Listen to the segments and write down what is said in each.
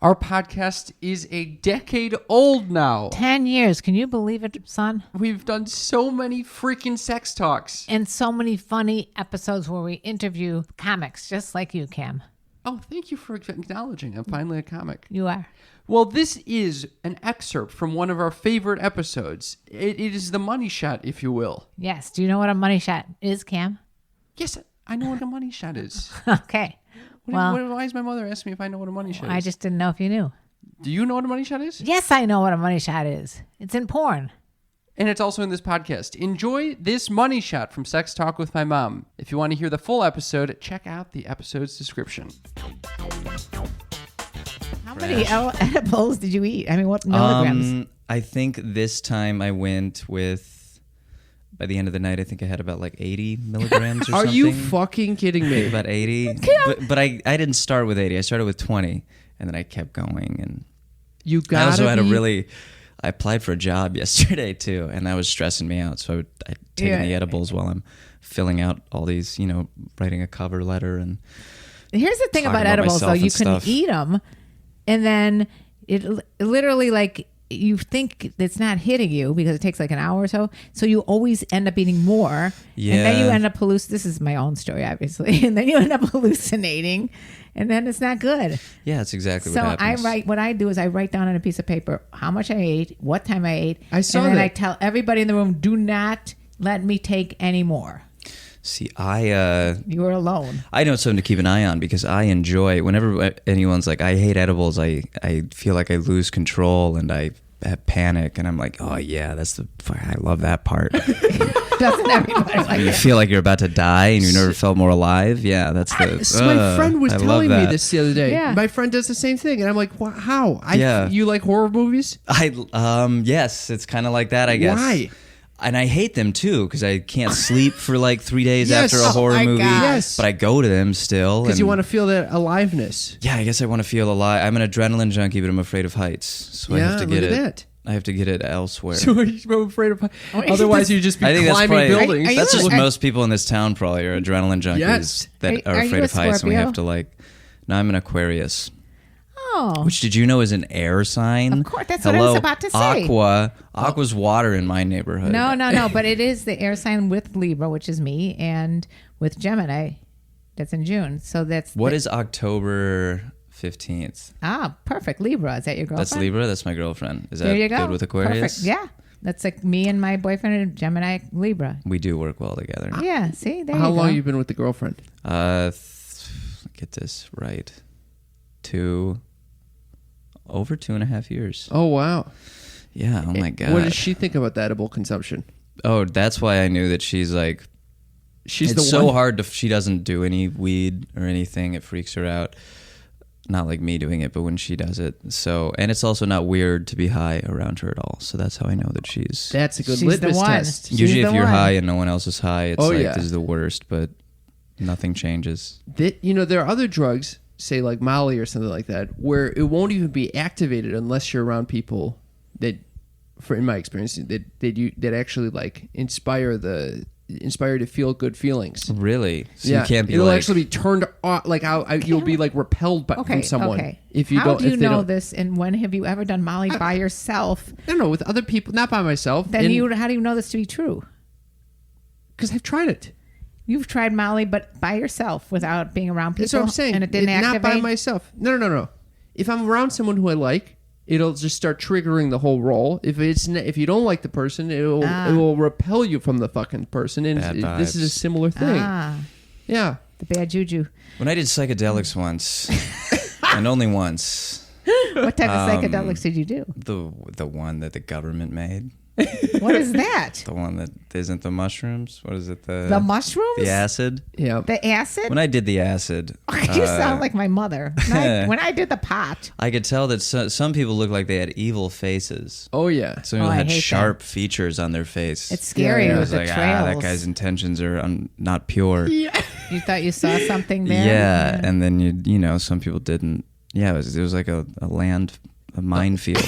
Our podcast is a decade old now. 10 years. Can you believe it, son? We've done so many freaking sex talks. And so many funny episodes where we interview comics, just like you, Cam. Oh, thank you for acknowledging I'm finally a comic. You are. Well, this is an excerpt from one of our favorite episodes. It is the money shot, if you will. Yes. Do you know what a money shot is, Cam? Yes, I know what a money shot is. Okay. Why is my mother asking me if I know what a money shot is? I just didn't know if you knew. Do you know what a money shot is? Yes, I know what a money shot is. It's in porn. And it's also in this podcast. Enjoy this money shot from Sex Talk with My Mom. If you want to hear the full episode, check out the episode's description. How many edibles did you eat? I mean, what milligrams? I think this time I went with... By the end of the night, I think I had about like 80 milligrams or Are something. you fucking kidding me? About 80. But I didn't start with 80. I started with 20, and then I kept going. And You got. I also had I applied for a job yesterday too, and that was stressing me out. So I'd taken the edibles while I'm filling out all these, writing a cover letter and. Here's the thing about edibles, though. You can eat them, and then it literally like. You think it's not hitting you because it takes like an hour or so. So you always end up eating more. Yeah. And then you end up this is my own story, obviously. And then you end up hallucinating and then it's not good. Yeah, that's exactly what happens. What I do is I write down on a piece of paper how much I ate, what time I ate. I saw and then that. I tell everybody in the room, do not let me take any more. See, You were alone. I know something to keep an eye on because I enjoy whenever anyone's like, I hate edibles. I feel like I lose control and I have panic and I'm like, oh yeah, I love that part. Doesn't everybody like You it? feel like you're about to die and you never felt more alive. Yeah, that's the. My friend was I telling love me that. this the other day. Yeah. My friend does the same thing, and I'm like, how? Yeah. You like horror movies? Yes, it's kind of like that, I guess. Why? And I hate them too because I can't sleep for like 3 days Yes. after a horror my movie. God. Yes. But I go to them still. Because you want to feel that aliveness. Yeah, I guess I want to feel alive. I'm an adrenaline junkie, but I'm afraid of heights, so I Yeah, have to get look it. at that. I have to get it elsewhere. So are you afraid of? Otherwise, you just be I think that's climbing probably buildings. Are you that's just a- most people in this town probably are adrenaline junkies Yes. that Are are you afraid a of heights, and we Scorpio? have to like. No, I'm an Aquarius. Oh. Which did you know is an air sign? Of course, that's what I was about to say. Aqua's water in my neighborhood. No. But it is the air sign with Libra, which is me, and with Gemini, that's in June. So that's What is October 15th? perfect. Libra. Is that your girlfriend? That's Libra. That's my girlfriend. Is that There you go. good with Aquarius? Perfect. Yeah, that's like me and my boyfriend and Gemini Libra. We do work well together. Yeah. See, there How you go. long have you been with the girlfriend? Get this right. Over 2.5 years. Oh wow. Yeah. Oh my God. What does she think about the edible consumption? Oh, that's why I knew that she's like. She's It's the so one. hard to. She doesn't do any weed or anything. It freaks her out. Not like me doing it, but when she does it. So, and it's also not weird to be high around her at all. So that's how I know that she's. That's a good She's the litmus one. test. She's Usually, the if you're one. high and no one else is high, it's Oh, like yeah. this is the worst. But nothing changes. There are other drugs, say like Molly or something like that, where it won't even be activated unless you're around people that, in my experience, that actually like inspire to feel good feelings. Really? So yeah, you can't be it'll like. actually be turned on. Like you'll be like repelled from someone if you How don't. do you if they know don't, this? And when have you ever done Molly by yourself? I don't know, with other people, not by myself. Then how do you know this to be true? Because I've tried it. You've tried Molly, but by yourself without being around people. That's what I'm saying. And it didn't activate. Not by myself. No. If I'm around someone who I like, it'll just start triggering the whole roll. If you don't like the person, it will repel you from the fucking person. And Bad this is a vibes. similar thing. Yeah. The bad juju. When I did psychedelics once, and only once, What type of psychedelics did you do? the one that the government made, What is that? the one that isn't the mushrooms. What is it? The mushrooms? The acid. Yeah. The acid? When I did the acid, You sound like my mother. When I did the pot. I could tell that some people looked like they had evil faces. Oh yeah. Some people I had hate sharp features on their face. It's scary Yeah, I with was the like, trails. that guy's intentions are not pure. You thought you saw something there? Yeah, and then you know some people didn't. Yeah, it was like a minefield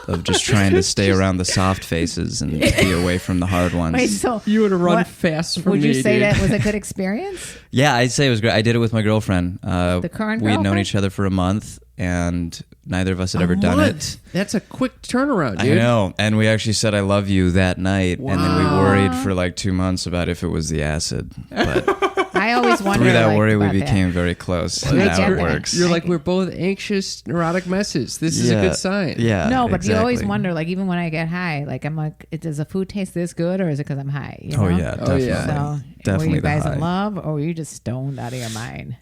of just trying to stay around the soft faces and be away from the hard ones. Wait, so You would have run what- fast for would me, you say dude. that was a good experience? Yeah, I'd say it was great. I did it with my girlfriend. The current We had known girlfriend? each other for a month, and neither of us had ever done it. That's a quick turnaround, dude. I know. And we actually said I love you that night. Wow. And then we worried for like 2 months about if it was the acid. But I always wonder. through that like, worry, we about became that. very close. I And now get it that. works. You're like, we're both anxious, neurotic messes. This is a good sign. Yeah. No, but you always exactly. wonder, like, even when I get high, like, I'm like, does the food taste this good, or is it because I'm high? You know? Oh, yeah. Definitely. yeah. So, Definitely were you the guys high. in love, or were you just stoned out of your mind?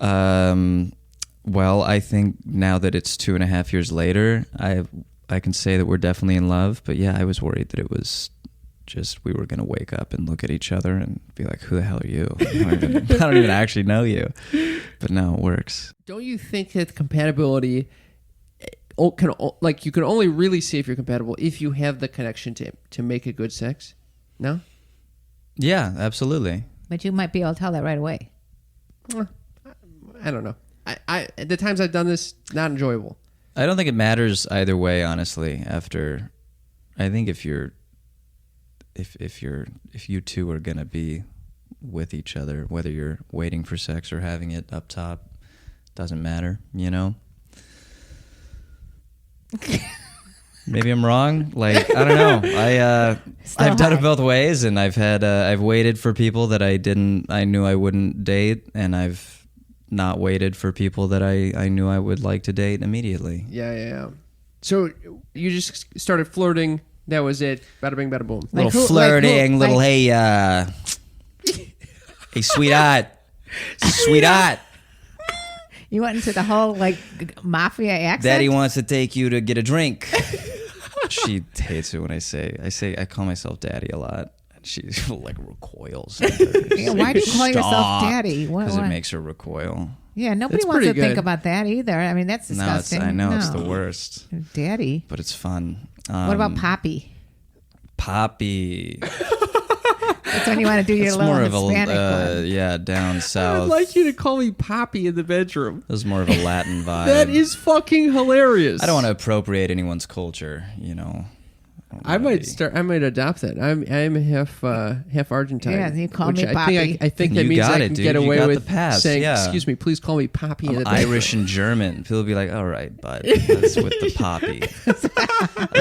Well, I think now that it's 2.5 years later, I can say that we're definitely in love. But yeah, I was worried that it was just we were going to wake up and look at each other and be like, who the hell are you? I don't even actually know you. But no, it works. Don't you think that compatibility you can only really see if you're compatible if you have the connection to make a good sex? No? Yeah, absolutely. But you might be able to tell that right away. I don't know. I the times I've done this, not enjoyable. I don't think it matters either way, honestly. I think if you two are gonna be with each other, whether you're waiting for sex or having it up top, doesn't matter, you know? Maybe I'm wrong. Like, I don't know. I've done it both ways, and I've waited for people that I knew I wouldn't date, and I've not waited for people that I knew I would like to date immediately. Yeah. So you just started flirting. That was it. Bada bing, bada boom. Like Little who- flirting, like who- little like- hey, sweetheart, sweetheart. You went into the whole, like, mafia accent? Daddy wants to take you to get a drink. She hates it when I call myself daddy a lot. And she like recoils. Yeah, why do you call yourself Stop. daddy? Because it makes her recoil. Yeah, nobody That's wants to pretty think good. about that either. I mean, that's No, disgusting. I know it's the worst, Daddy. but it's fun. What about Poppy? Poppy? That's when you want to do your It's little more of Hispanic a one. yeah, down I'd south. like you to call me Poppy in the bedroom. It was more of a Latin vibe. That is fucking hilarious. I don't want to appropriate anyone's culture, you know. I might adopt that. I'm half Argentine. Yeah, you call which me Poppy. I think that You means got I it, can dude. get You away got with the pass, saying, yeah. "Excuse me, please call me Poppy." in I'm the bedroom." Irish and German. People will be like, all right, but that's with the Poppy.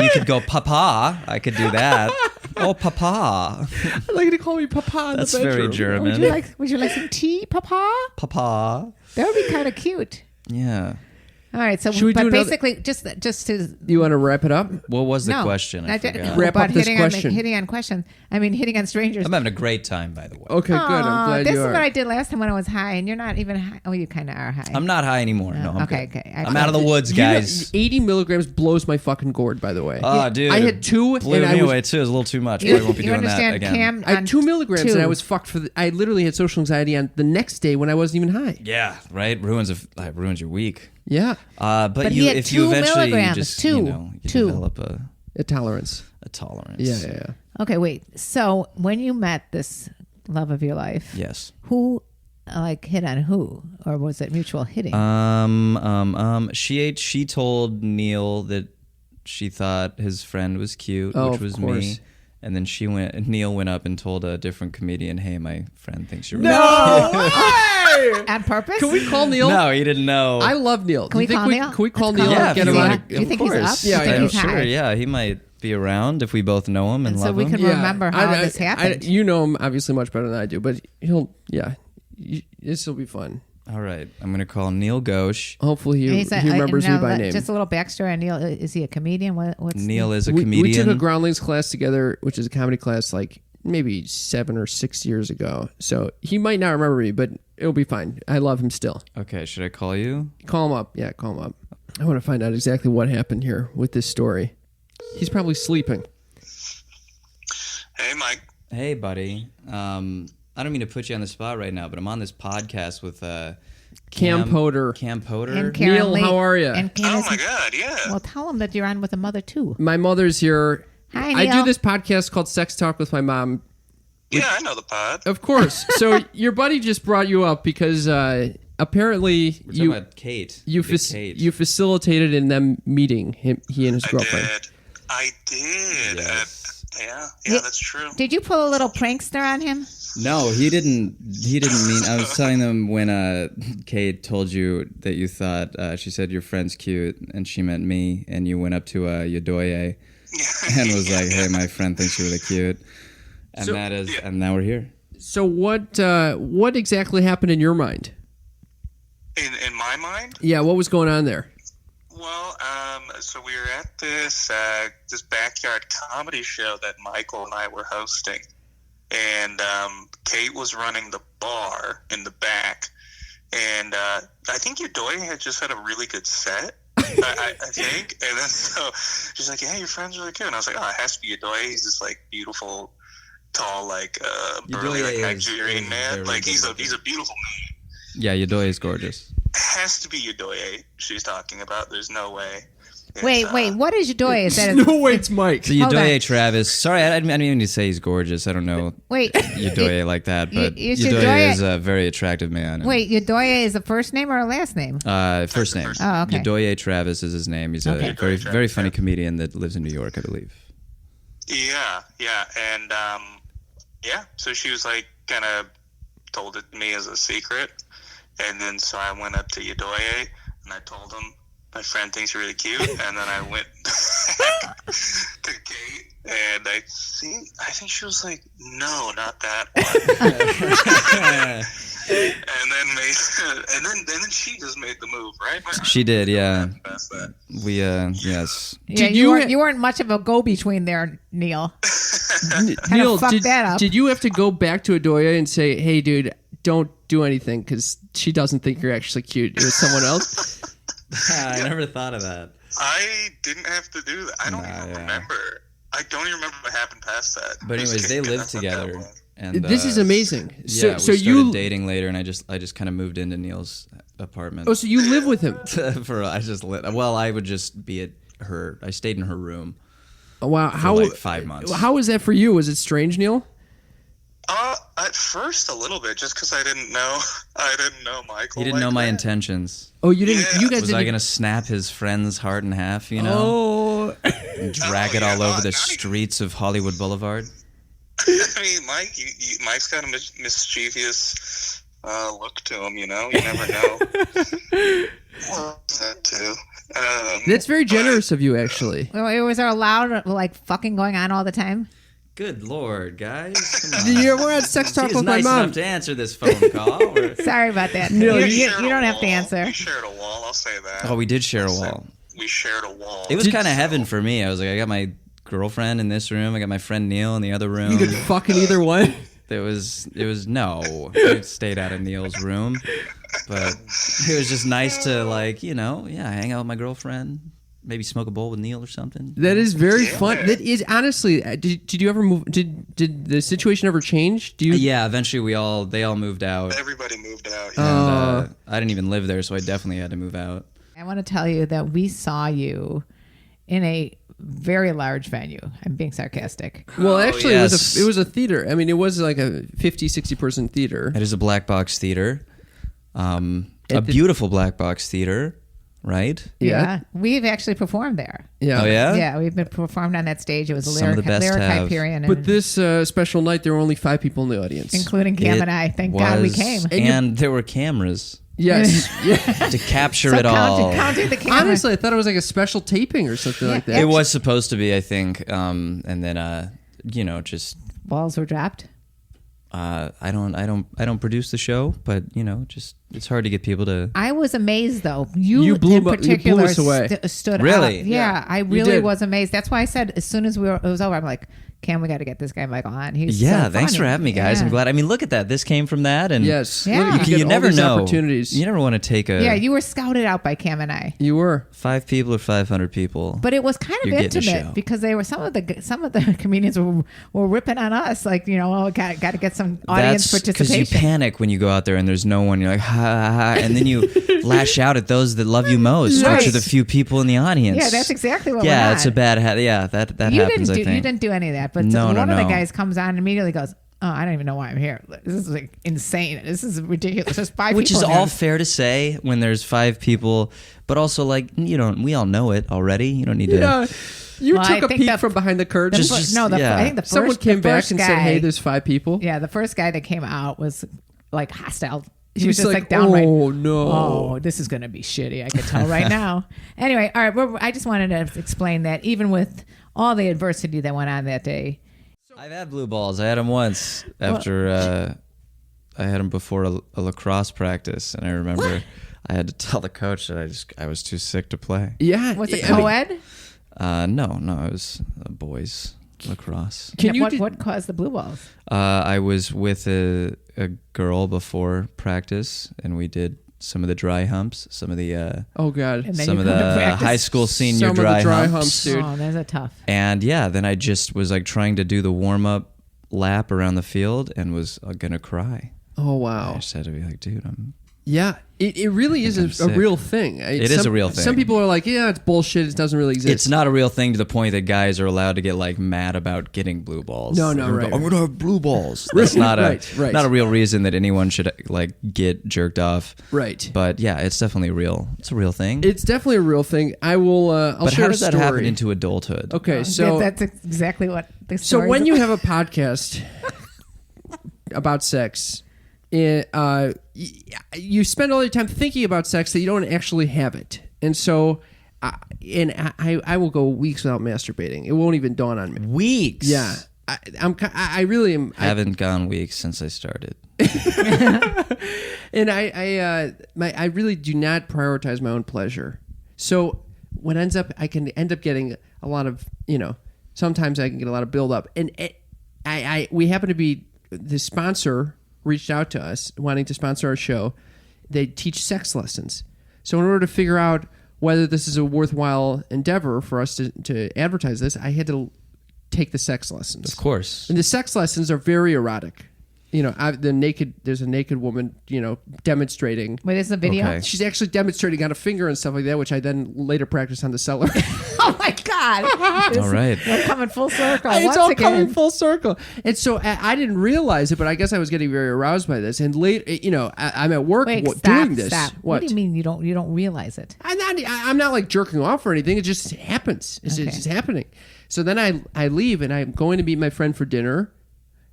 You could go Papa. I could do that. Oh, Papa. I'd like you to call me Papa in That's the bedroom. very German. Would you like some tea, Papa? Papa. That would be kind of cute. Yeah. All right, so Should we do but another- basically, just to You want to wrap it up? What was the no, question? I not ju- forgot. Wrap about up this hitting question. hitting on questions. I mean, hitting on strangers. I'm having a great time, by the way. Okay, good. I'm glad this you is are. what I did last time when I was high, and you're not even high. Oh, you kind of are high. I'm not high anymore. No, I'm okay, good. okay. I'm out of the woods, You know, guys. 80 milligrams blows my fucking gourd, by the way. Oh, dude. I had 2, Blew and me I was away, too. It was a little too much. You, Probably won't be you doing that understand, again. Cam? I had 2 milligrams, two. and I was fucked for. I literally had social anxiety on the next day when I wasn't even high. Yeah, right? Ruins your week. Yeah, But he had if you 2 eventually milligrams, just two. you Two. develop a tolerance. a tolerance. Yeah. Okay, wait. So when you met this love of your life, Yes. who like hit on who, or was it mutual hitting? She told Neil that she thought his friend was cute, Oh, which of was course. me. And then Neil went up and told a different comedian, "Hey, my friend thinks you're On purpose? Can we call Neil? No, he didn't know. I love Neil. Can we call Neil? Can we call Let's Neil? call yeah, and him. get him Is he on? not- do you think he's up? course. Do you think I'm he's sure. high? Yeah, he might be around if we both know him and And so love we him. can remember how this happened. You know him obviously much better than I do, but this will be fun. All right, I'm gonna call Neil Ghosh. Hopefully And he said- remembers me now, by name. Just a little backstory on Neil. Is he a comedian? What's Neil is a we comedian. took a groundlings class together, which is a comedy class, like maybe 7 or 6 years ago. So he might not remember me, but it'll be fine. I love him still. Okay, should I call you? Call him up. Yeah, call him up. I want to find out exactly what happened here with this story. He's probably sleeping. Hey, Mike. Hey, buddy. I don't mean to put you on the spot right now, but I'm on this podcast with Cam Poder. Cam Poder. And Karen Neil, Lee. how are ya? And Cam Oh, is- my God, yeah. Well, tell him that you're on with a mother too. My mother's here. Hi, I do Neil. this podcast called Sex Talk with my mom. Yeah, I know the pod. Of course. So your buddy just brought you up because apparently We're talking about Kate. you Big Kate. you facilitated in them meeting he and his girlfriend. I did. Yes. Yeah, Yeah. that's true. Did you pull a little prankster on him? No, he didn't mean. I was telling them when Kate told you that you thought she said your friend's cute, and she meant me, and you went up to Yodoye and was like, "Hey, my friend thinks you're really cute," and and now we're here. So what exactly happened in your mind? In my mind? Yeah, what was going on there? Well, so we were at this backyard comedy show that Michael and I were hosting, and Kate was running the bar in the back, and I think Yodoye had just had a really good set. I think, and then so she's like, "Yeah, your friend's really cute," and I was like, "Oh, it has to be Yodoye. He's this like beautiful, tall, like burly, like Nigerian man. Like he's a beautiful man." Yeah, Yodoye is gorgeous. Has to be Yodoye she's talking about. There's no way. Wait, what is Yodoye? Is that no way, it's Mike. So Yodoye Travis. Sorry, I didn't even need to say he's gorgeous. I don't know. Wait, Yodoye like that, but Yodoye is a very attractive man. Wait, Yodoye is a first name or a last name? First name. Oh, okay. Yodoye Travis is his name. He's a very funny comedian that lives in New York, I believe. Yeah, and so she was like kind of told it to me as a secret. And then so I went up to Yodoye and I told him my friend thinks you're really cute. And then I went back to Kate and I think she was like, "No, not that one." and then she just made the move, right? She did, yeah. We yes. Yeah, you weren't much of a go-between there, Neil. Neil, that up. Did you have to go back to Yodoye and say, "Hey, dude, don't do anything because she doesn't think you're actually cute. It was someone else"? I never thought of that. I didn't have to do that. I don't even remember. I don't even remember what happened past that. But anyways, they lived together. And this is amazing. Yeah, so we started dating later, and I just kind of moved into Neil's apartment. Oh, so you live with him? I would just be at her. I stayed in her room. Oh, wow, for like 5 months. How was that for you? Was it strange, Neil? At first a little bit, just because I didn't know Michael. He didn't know my intentions. Oh, you didn't. Yeah. You guys was I gonna snap his friend's heart in half? You know, and drag it all over the streets of Hollywood Boulevard. I mean, Mike's got a mischievous look to him. You know, you never know. Well, that too. That's very generous of you, actually. Was there a loud fucking going on all the time? Good Lord, guys! We're at Sex Talk with my mom. Enough to answer this phone call. Sorry about that. No, you don't have to answer. We shared a wall. I'll say that. Oh, we did share a wall. We shared a wall. It was kind of heaven for me. I was like, I got my girlfriend in this room. I got my friend Neil in the other room. You could fucking either one. It was no. I stayed out of Neil's room, but it was just nice to hang out with my girlfriend. Maybe smoke a bowl with Neil or something. That is very fun. That is honestly. Did you ever move? Did the situation ever change? Yeah, eventually they all moved out. Everybody moved out. Yeah. And I didn't even live there, so I definitely had to move out. I want to tell you that we saw you in a very large venue. I'm being sarcastic. Well, actually, it was a theater. I mean, it was like a 50-60 person theater. It is a black box theater, a beautiful black box theater. Right? Yeah. We've actually performed there. Yeah. Oh, yeah? Yeah, we've been performed on that stage. It was a Some of the best Lyric have. Hyperion. But this special night, there were only 5 people in the audience. Including Cam and I. Thank God we came. And there were cameras. Yes. To capture it all. Counting the camera. Honestly, I thought it was like a special taping or something like that. It was supposed to be, I think. And then, just... Balls were dropped. I don't produce the show, but just it's hard to get people to. I was amazed though. You blew in particular us away. Stood Really? out. Yeah, I really was amazed. That's why I said as soon as it was over, I'm like, Cam, we got to get this guy Michael on. He's thanks for having me, guys. Yeah. I'm glad. I mean, look at that. This came from that, and yes, yeah. You never know. Opportunities. You never want to take a. Yeah, you were scouted out by Cam and I. You were 5 people or 500 people. But it was kind of intimate because they were some of the comedians were ripping on us, like got to get some audience participation. Because you panic when you go out there and there's no one. You're like ha ha ha, and then you lash out at those that love you most, which are the few people in the audience. Yeah, that's exactly what. Yeah, it's a bad. that happens. I think you didn't do any of that, but one of the guys comes on and immediately goes, "Oh, I don't even know why I'm here. This is like insane. This is ridiculous. There's 5 Which people." Which is all fair to say when there's 5 people, but also we all know it already. You don't need to. You Well, I took a think peek the- from behind the curtain. I think the first, Someone came back first and guy, said, "Hey, there's 5 people." Yeah, the first guy that came out was like hostile. He was just like, downright. "Oh no, Oh, this is going to be shitty. I can tell right now." Anyway, all right. I just wanted to explain that even with all the adversity that went on that day. I've had blue balls. I had them once after I had them before a lacrosse practice, and I remember I had to tell the coach that I was too sick to play. Yeah, Was it co-ed? No, it was boys lacrosse. What caused the blue balls? I was with a girl before practice, and we did some of the dry humps, some of the oh god, And then some you of come to the practice. high school senior Some of the dry, dry humps. humps, dude. Oh, those are tough. And yeah, then I just was like trying to do the warm up lap around the field and was gonna cry. Oh I wow. just had to be like, dude, Yeah, it really is I'm a sick. real thing. It is a real thing. Some people are like, yeah, it's bullshit. It doesn't really exist. It's not a real thing to the point that guys are allowed to get like mad about getting blue balls. No, They're gonna right. go, I'm gonna have blue balls. That's not a Right. not a real reason that anyone should like get jerked off. Right. But yeah, it's definitely real. It's a real thing. It's definitely a real thing. I will. I'll but share how does a that story. happen into adulthood? Okay, so that's exactly what the so story when is you about. have a podcast about sex, you spend all your time thinking about sex that you don't actually have it, and so I will go weeks without masturbating. It won't even dawn on me. Weeks. Yeah, I really am. I haven't gone weeks since I started. And I really do not prioritize my own pleasure. So what ends up, I can end up getting a lot of, sometimes I can get a lot of build up. And we happen to be, the sponsor reached out to us wanting to sponsor our show. They teach sex lessons. So in order to figure out whether this is a worthwhile endeavor for us to advertise this, I had to take the sex lessons. Of course. And the sex lessons are very erotic. There's a naked woman, demonstrating. Wait, is the video? Okay. She's actually demonstrating on a finger and stuff like that, which I then later practice on the celery. Oh my God! All right. We're coming full circle. It's once all again. coming full circle. And so I didn't realize it, but I guess I was getting very aroused by this. And late, I'm at work Wait, stop, doing this. stop. What do you mean you don't realize it? I'm not like jerking off or anything. It just happens. It's just happening. So then I leave and I'm going to meet my friend for dinner.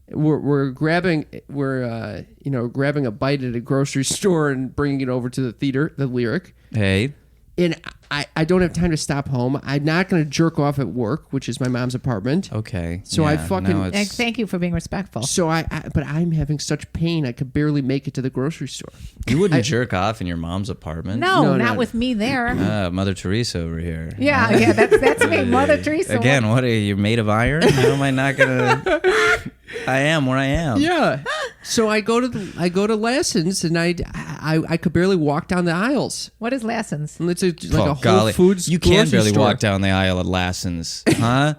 We're grabbing a bite at a grocery store and bringing it over to the theater, the Lyric. Hey. And I don't have time to stop home. I'm not going to jerk off at work, which is my mom's apartment. Okay. So I Yeah, fucking- now it's- Thank you for being respectful. So but I'm having such pain I could barely make it to the grocery store. You wouldn't jerk off in your mom's apartment? No, No, not no. with me there. Mother Teresa over here. Yeah, that's me, Mother Teresa. Again, what are you made of iron? How am I not gonna? I am where I am. Yeah. So I go to Lassen's and I could barely walk down the aisles. What is lessons? And it's like a Whole golly. Foods. You can grocery barely store. walk down the aisle at Lassen's, huh?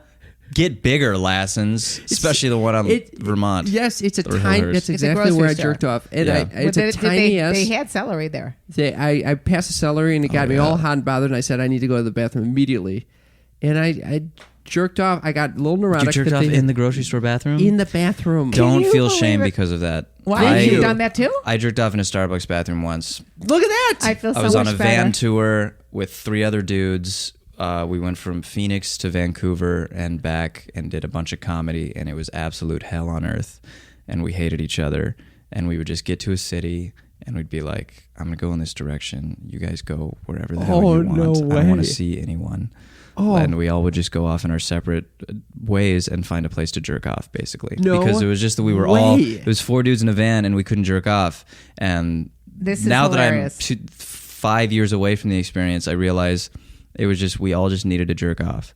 Get bigger, Lassen's, especially the one on Vermont. Yes, it's a Or tiny. Hillhurst. That's It's a exactly grocery where I store. jerked off, and Yeah. it's a tiny ass. They had celery there. I passed the celery and it got me yeah. all hot and bothered, and I said I need to go to the bathroom immediately, and I jerked off. I got a little neurotic. You jerked that off they- in the grocery store bathroom? in the bathroom. Don't you feel believe shame it? because of that. Why? Thank You've you. done that too? I jerked off in a Starbucks bathroom once. Look at that. I feel so I was on much a van better. tour with 3 other dudes. We went from Phoenix to Vancouver and back and did a bunch of comedy, and it was absolute hell on earth. And we hated each other. And we would just get to a city, and we'd be like, I'm going to go in this direction. You guys go wherever the hell you want. no I don't want way. to see anyone. Oh. And we all would just go off in our separate ways and find a place to jerk off, basically. No because it was just that we were way. all, it was 4 dudes in a van, and we couldn't jerk off. And This is now hilarious. that I'm 5 years away from the experience, I realize it was just we all just needed to jerk off.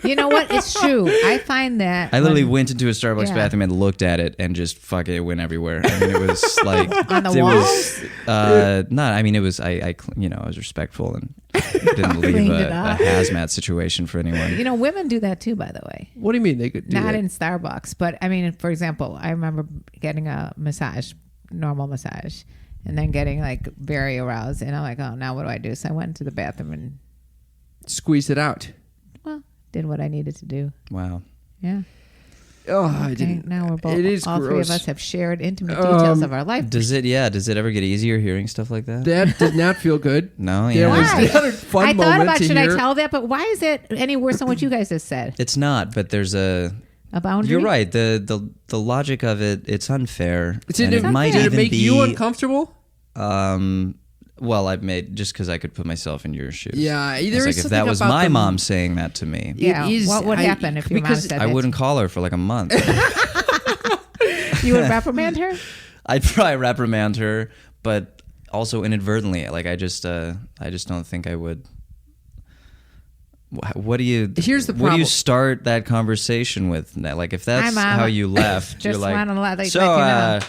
You know what? It's true. I find that I literally went into a Starbucks Yeah. bathroom and looked at it and just fuck it went everywhere. I mean, it was like On the it walls? was not. I mean, it was I was respectful and didn't leave Cleaned a it up. hazmat situation for anyone. women do that too. By the way, What do you mean they could do not that? in Starbucks, but I mean, for example, I remember getting a massage, normal massage, and then getting like very aroused, and I'm like, oh, now what do I do? So I went into the bathroom and Squeeze it out. did what I needed to do. Wow. Yeah. Oh, I Okay, didn't. now we're both. It is all three gross. of us have shared intimate details of our life. Does it ever get easier hearing stuff like that? That did not feel good. No, There yeah. was Why? not a fun I moment thought about to should hear. I tell that, but why is it any worse than what you guys just said? It's not, but there's a boundary. You're right. The logic of it's unfair. Did and it, it might did it even make be you uncomfortable? Well, I've made just because I could put myself in your shoes. Yeah, It's there like is if that something was about my the- mom saying that to me, Yeah. It is- What would I- happen if your mom because said I that? wouldn't call her for like a month. You would reprimand her? I'd probably reprimand her, but also inadvertently. Like I just don't think I would. What do you? Here's the What do problem. you start that conversation with? Like if that's Hi, Mom. how you left, Just you're like, wanna let you so. know."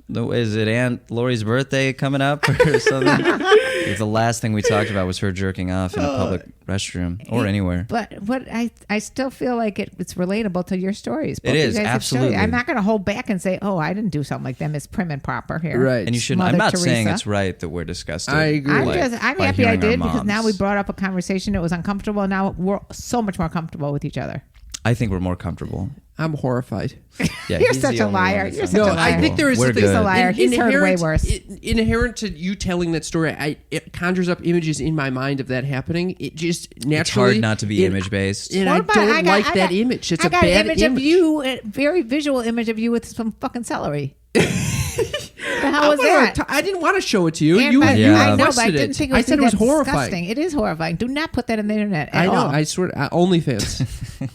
Is it Aunt Lori's birthday coming up or something? If the last thing we talked about was her jerking off in a public restroom or anywhere. But I still feel like it's relatable to your stories. Both It you is, guys have absolutely. stories. I'm not going to hold back and say, oh, I didn't do something like that. It's prim and proper here. Right. And you shouldn't. Mother I'm not saying Teresa. it's right that we're disgusted. I agree. I'm by happy I hearing our did because now we moms. brought up a conversation that was uncomfortable. Now we're so much more comfortable with each other. I think we're more comfortable. I'm horrified. Yeah, You're he's such the a only one liar. that's You're such a No, liar. I think there is We're something. He's a good. liar. He's heard way worse. Inherent to you telling that story, it conjures up images in my mind of that happening. It just It's naturally. hard not to be image based. And What I about- don't like I that got- image. It's I a got bad an image of you, a very visual image of you with some fucking celery. The hell was that? I didn't want to show it to you. And You, but- you I know, but I requested didn't it. think it I was, said it was that's horrifying. disgusting. It is horrifying. Do not put that on the internet at I know. all. I swear. OnlyFans.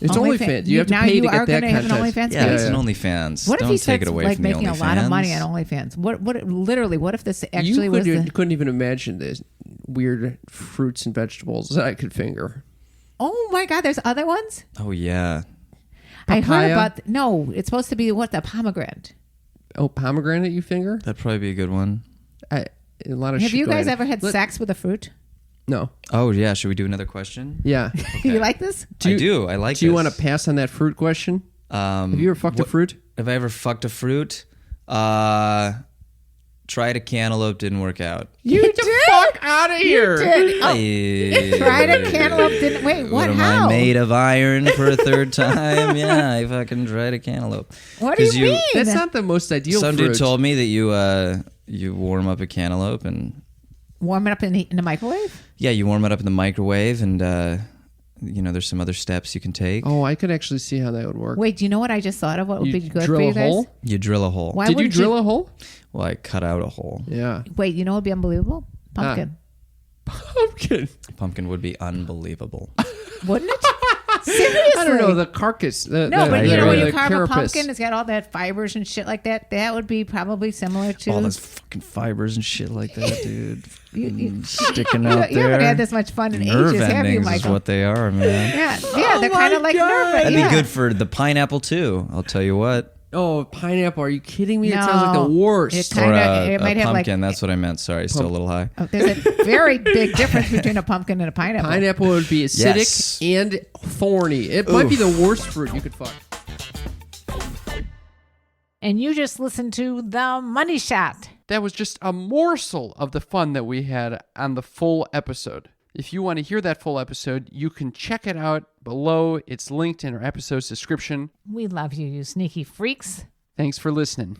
It's OnlyFans. You have to now pay you to are get that gonna have an content. OnlyFans Yeah, page? it's an OnlyFans. What if Don't he take starts it away like from the making a lot of money on OnlyFans. OnlyFans? What if this You actually was the? couldn't even imagine the weird fruits and vegetables that I could finger. Oh my God! There's other ones. Oh yeah. I heard Papaya? about. No, it's supposed to be the pomegranate. Oh, pomegranate you finger? That'd probably be a good one. A lot of Have shit you going guys on. ever had sex with a fruit? No. Oh yeah. Should we do another question? Yeah. You like this? I do. I like Do you this. want to pass on that fruit question? Have you ever fucked a fruit? Have I ever fucked a fruit? Tried a cantaloupe, didn't work out. You did. Fuck out of here. Did. Oh, Hey. tried a cantaloupe. Didn't wait. What? What am How? I made of iron for a third time? Yeah, I fucking tried a cantaloupe. What do 'Cause you mean? That's not the most ideal Some fruit. dude told me that you warm up a cantaloupe and Warm it up in the microwave. yeah, you warm it up in the microwave and there's some other steps you can take. Oh, I could actually see how that would work. Wait, do you know what I just thought of? What would You be good drill for you a guys? hole? You drill a hole. Why Did you wouldn't drill a hole? Well, I cut out a hole. Yeah. Wait, you know what would be unbelievable? Pumpkin. Pumpkin. Pumpkin would be unbelievable. Wouldn't it? Seriously. I don't know, the carcass. No, but you know when the you carve a carapace. pumpkin, it's got all that fibers and shit like that. That would be probably similar to. All those fucking fibers and shit like that, dude. You- Sticking you out you there. haven't had this much fun in Nerve ages, have you, endings is Michael? what they are, man. Yeah, they're kind of like nerve. That'd yeah. be good for the pineapple too. I'll tell you what. Oh, pineapple. Are you kidding me? It No. sounds like the worst. It Or kinda- a it might have, like- pumpkin. That's what I meant. Sorry, still a little high. Oh, there's a very big difference between a pumpkin and a pineapple. Pineapple would be acidic Yes. and thorny. It might be the worst fruit you could fuck. And you just listened to The Money Shot. That was just a morsel of the fun that we had on the full episode. If you want to hear that full episode, you can check it out below. It's linked in our episode's description. We love you, you sneaky freaks. Thanks for listening.